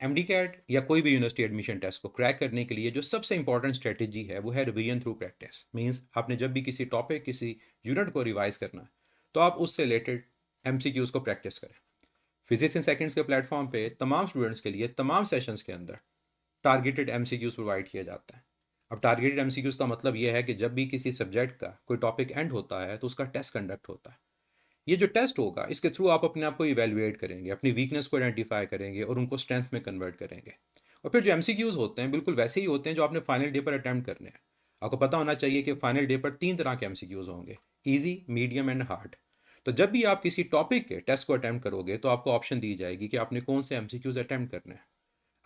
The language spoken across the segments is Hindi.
एमडीकैट या कोई भी यूनिवर्सिटी एडमिशन टेस्ट को क्रैक करने के लिए जो सबसे इंपॉर्टेंट स्ट्रेटजी है वो है रिवीजन थ्रू प्रैक्टिस। मींस आपने जब भी किसी टॉपिक किसी यूनिट को रिवाइज करना है तो आप उससे रिलेटेड एमसीक्यूज को प्रैक्टिस करें। फिजिक्स इन सेकंड्स के प्लेटफॉर्म पे तमाम स्टूडेंट्स के लिए तमाम सेशंस के अंदर टारगेटेड एमसीक्यूज प्रोवाइड किया जाता है। अब टारगेटेड एमसीक्यूज का मतलब ये है कि जब भी किसी सब्जेक्ट का कोई टॉपिक एंड होता है तो उसका टेस्ट कंडक्ट होता है। ये जो टेस्ट होगा इसके थ्रू आप अपने आप को इवेलुएट करेंगे, अपनी वीकनेस को आइडेंटिफाई करेंगे और उनको स्ट्रेंथ में कन्वर्ट करेंगे। और फिर जो एमसीक्यूज होते हैं बिल्कुल वैसे ही होते हैं जो आपने फाइनल डे पर अटैम्प्ट करने हैं। आपको पता होना चाहिए कि फाइनल डे पर 3 तरह के एमसीक्यूज होंगे, ईजी, मीडियम एंड हार्ड। तो जब भी आप किसी टॉपिक के टेस्ट को अटैम्प्ट करोगे तो आपको ऑप्शन दी जाएगी कि आपने कौन से एमसीक्यूज अटैम्प्ट करने हैं।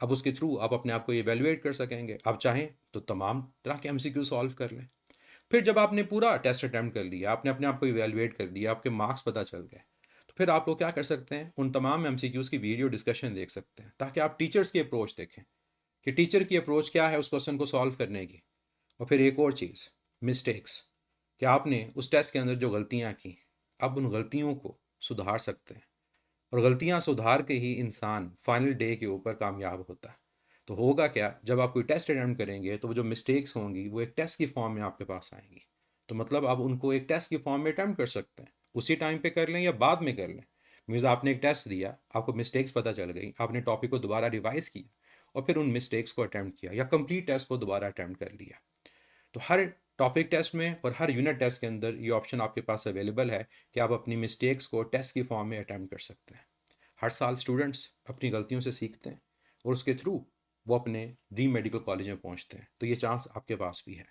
अब उसके थ्रू आप अपने आप को इवेलुएट कर सकेंगे। आप चाहें तो तमाम तरह के एमसीक्यू सॉल्व कर लें। फिर जब आपने पूरा टेस्ट अटैम्प्ट कर लिया, आपने अपने आप को इवेलुएट कर लिया, आपके मार्क्स पता चल गए, तो फिर आप लोग क्या कर सकते हैं, उन तमाम एमसीक्यूज़ की वीडियो डिस्कशन देख सकते हैं ताकि आप टीचर्स की अप्रोच देखें कि टीचर की अप्रोच क्या है उस क्वेश्चन को सॉल्व करने की। और फिर एक और चीज़, मिस्टेक्स, कि आपने उस टेस्ट के अंदर जो गलतियाँ की, अब उन गलतियों को सुधार सकते हैं। और गलतियाँ सुधार के ही इंसान फाइनल डे के ऊपर कामयाब होता है। तो होगा क्या, जब आप कोई टेस्ट अटैम्प्ट करेंगे तो वो जो मिस्टेक्स होंगी वो एक टेस्ट की फॉर्म में आपके पास आएंगी। तो मतलब आप उनको एक टेस्ट की फॉर्म में अटैम्प्ट कर सकते हैं, उसी टाइम पे कर लें या बाद में कर लें। मीन्स आपने एक टेस्ट दिया, आपको मिस्टेक्स पता चल गई, आपने टॉपिक को दोबारा रिवाइज किया और फिर उन मिस्टेक्स को अटैम्प्ट किया या कंप्लीट टेस्ट को दोबारा अटैम्प्ट कर लिया। तो हर टॉपिक टेस्ट में और हर यूनिट टेस्ट के अंदर ये ऑप्शन आपके पास अवेलेबल है कि आप अपनी मिस्टेक्स को टेस्ट की फॉर्म में अटैम्प्ट कर सकते हैं। हर साल स्टूडेंट्स अपनी गलतियों से सीखते हैं और उसके थ्रू वो अपने ड्रीम मेडिकल कॉलेज में पहुंचते हैं। तो ये चांस आपके पास भी है।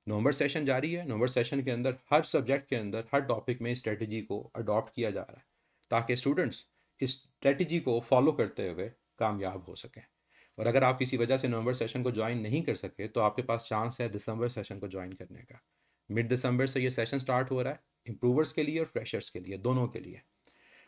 नवंबर सेशन जारी है। नवंबर सेशन के अंदर हर सब्जेक्ट के अंदर हर टॉपिक में इस स्ट्रेटजी को अडॉप्ट किया जा रहा है ताकि स्टूडेंट्स इस स्ट्रेटजी को फॉलो करते हुए कामयाब हो सकें। और अगर आप किसी वजह से नवंबर सेशन को ज्वाइन नहीं कर सके तो आपके पास चांस है दिसंबर सेशन को ज्वाइन करने का। मिड दिसंबर से ये सेशन स्टार्ट हो रहा है, इम्प्रूवर्स के लिए और फ्रेशर्स के लिए, दोनों के लिए।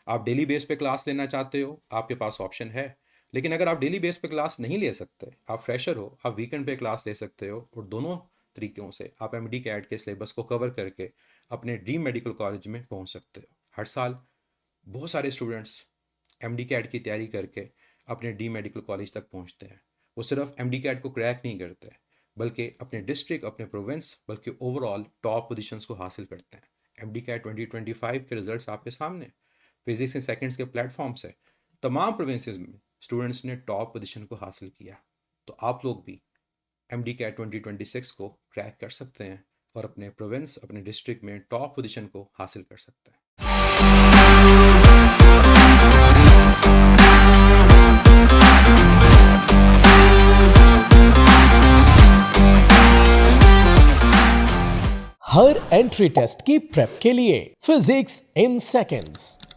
आप डेली बेस पे क्लास लेना चाहते हो, आपके पास ऑप्शन है। लेकिन अगर आप डेली बेस पे क्लास नहीं ले सकते, आप फ्रेशर हो, आप वीकेंड पे क्लास ले सकते हो और दोनों तरीक़ों से आप एमडी कैट के सिलेबस को कवर करके अपने ड्रीम मेडिकल कॉलेज में पहुंच सकते हो। हर साल बहुत सारे स्टूडेंट्स एमडी कैट की तैयारी करके अपने ड्रीम मेडिकल कॉलेज तक पहुंचते हैं। वो सिर्फ एमडी कैट को क्रैक नहीं करते बल्कि अपने डिस्ट्रिक्ट, अपने प्रोविंस, बल्कि ओवरऑल टॉप पोजीशंस को हासिल करते हैं। एमडी कैट 2025 के रिजल्ट्स आपके सामने। फिजिक्स इन सेकंड्स के प्लेटफॉर्म से तमाम प्रोविंसेस में स्टूडेंट्स ने टॉप पोजीशन को हासिल किया। तो आप लोग भी एमडी कैट 2026 को क्रैक कर सकते हैं और अपने प्रोविंस, अपने डिस्ट्रिक्ट में टॉप पोजीशन को हासिल कर सकते हैं। हर एंट्री टेस्ट की प्रेप के लिए फिजिक्स इन सेकंड्स।